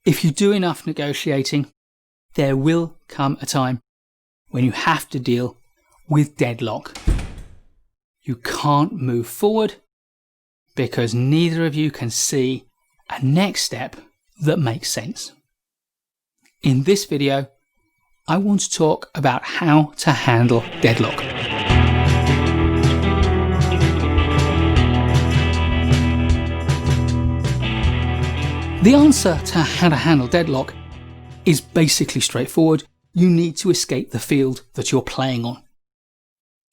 If you do enough negotiating, there will come a time when you have to deal with deadlock. You can't move forward because neither of you can see a next step that makes sense. In this video, I want to talk about how to handle deadlock. The answer to how to handle deadlock is basically straightforward. You need to escape the field that you're playing on.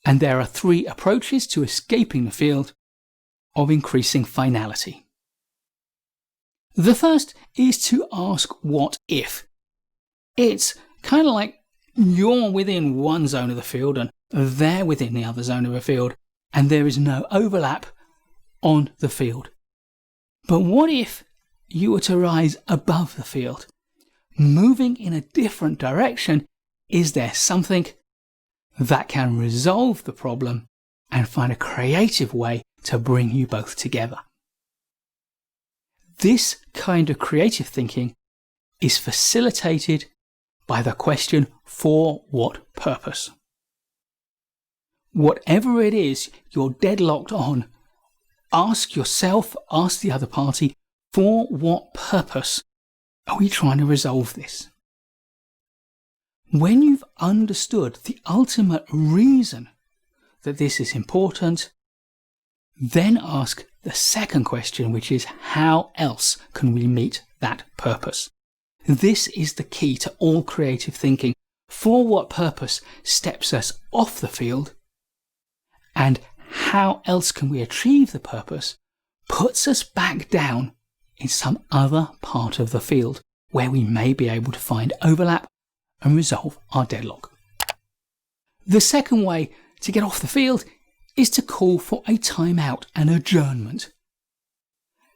And there are 3 approaches to escaping the field of increasing finality. The first is to ask what if. It's kind of like you're within one zone of the field and they're within the other zone of the field, and there is no overlap on the field. But what if you were to rise above the field, moving in a different direction? Is there something that can resolve the problem and find a creative way to bring you both together? This kind of creative thinking is facilitated by the question, for what purpose? Whatever it is you're deadlocked on, ask yourself, ask the other party, for what purpose are we trying to resolve this? When you've understood the ultimate reason that this is important, then ask the second question, which is how else can we meet that purpose? This is the key to all creative thinking. For what purpose steps us off the field, and how else can we achieve the purpose puts us back down in some other part of the field where we may be able to find overlap and resolve our deadlock. The second way to get off the field is to call for a timeout, an adjournment.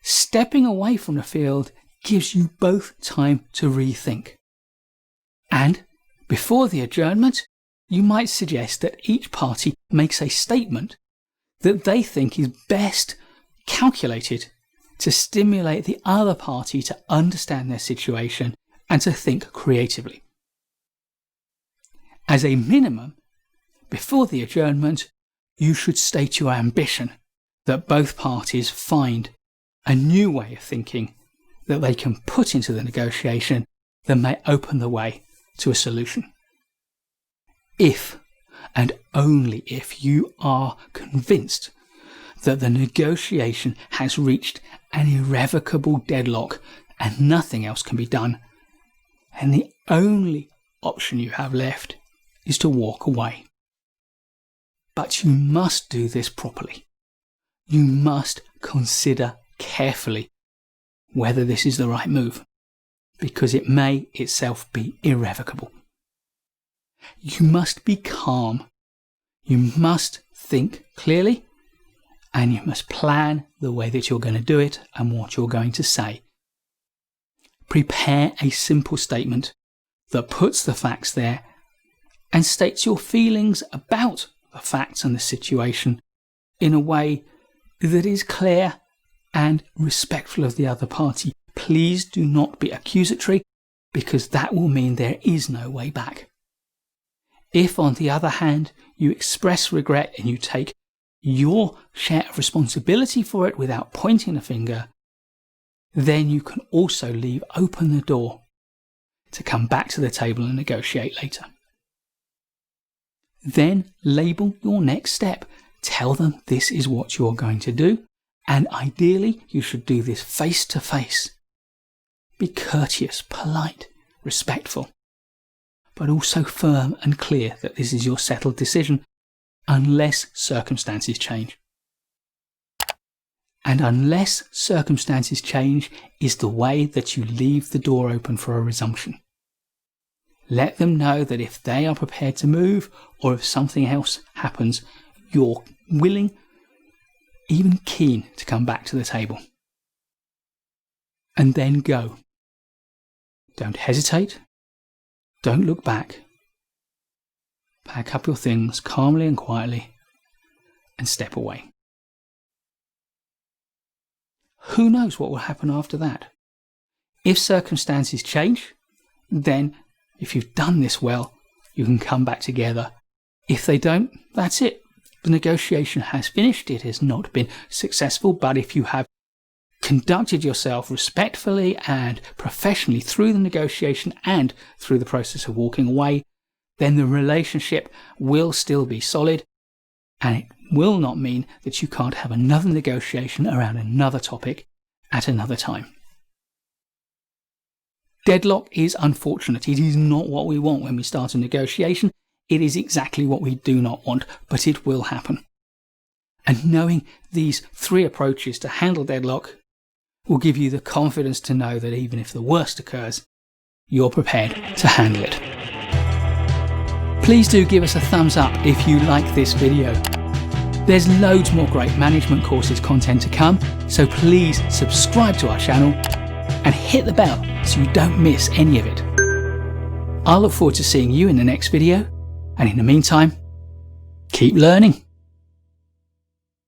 Stepping away from the field gives you both time to rethink. And before the adjournment, you might suggest that each party makes a statement that they think is best calculated to stimulate the other party to understand their situation and to think creatively. As a minimum, before the adjournment, you should state your ambition that both parties find a new way of thinking that they can put into the negotiation that may open the way to a solution. If, and only if, you are convinced that the negotiation has reached an irrevocable deadlock and nothing else can be done, and the only option you have left is to walk away. But you must do this properly. You must consider carefully whether this is the right move, because it may itself be irrevocable. You must be calm. You must think clearly, and you must plan the way that you're going to do it and what you're going to say. Prepare a simple statement that puts the facts there and states your feelings about the facts and the situation in a way that is clear and respectful of the other party. Please do not be accusatory, because that will mean there is no way back. If, on the other hand, you express regret and you take your share of responsibility for it without pointing the finger, then you can also leave open the door to come back to the table and negotiate later. Then label your next step. Tell them this is what you're going to do, and ideally you should do this face to face. Be courteous, polite, respectful, but also firm and clear that this is your settled decision unless circumstances change. And unless circumstances change is the way that you leave the door open for a resumption. Let them know that if they are prepared to move, or if something else happens, you're willing, even keen, to come back to the table. And then go. Don't hesitate. Don't look back. Pack up your things calmly and quietly and step away. Who knows what will happen after that? If circumstances change, then if you've done this well, you can come back together. If they don't, that's it. The negotiation has finished. It has not been successful, but if you have conducted yourself respectfully and professionally through the negotiation and through the process of walking away, then the relationship will still be solid, and it will not mean that you can't have another negotiation around another topic at another time. Deadlock is unfortunate. It is not what we want when we start a negotiation. It is exactly what we do not want, but it will happen. And knowing these 3 approaches to handle deadlock will give you the confidence to know that even if the worst occurs, you're prepared to handle it. Please do give us a thumbs up if you like this video. There's loads more great management courses content to come, so please subscribe to our channel and hit the bell so you don't miss any of it. I'll look forward to seeing you in the next video, and in the meantime, keep learning.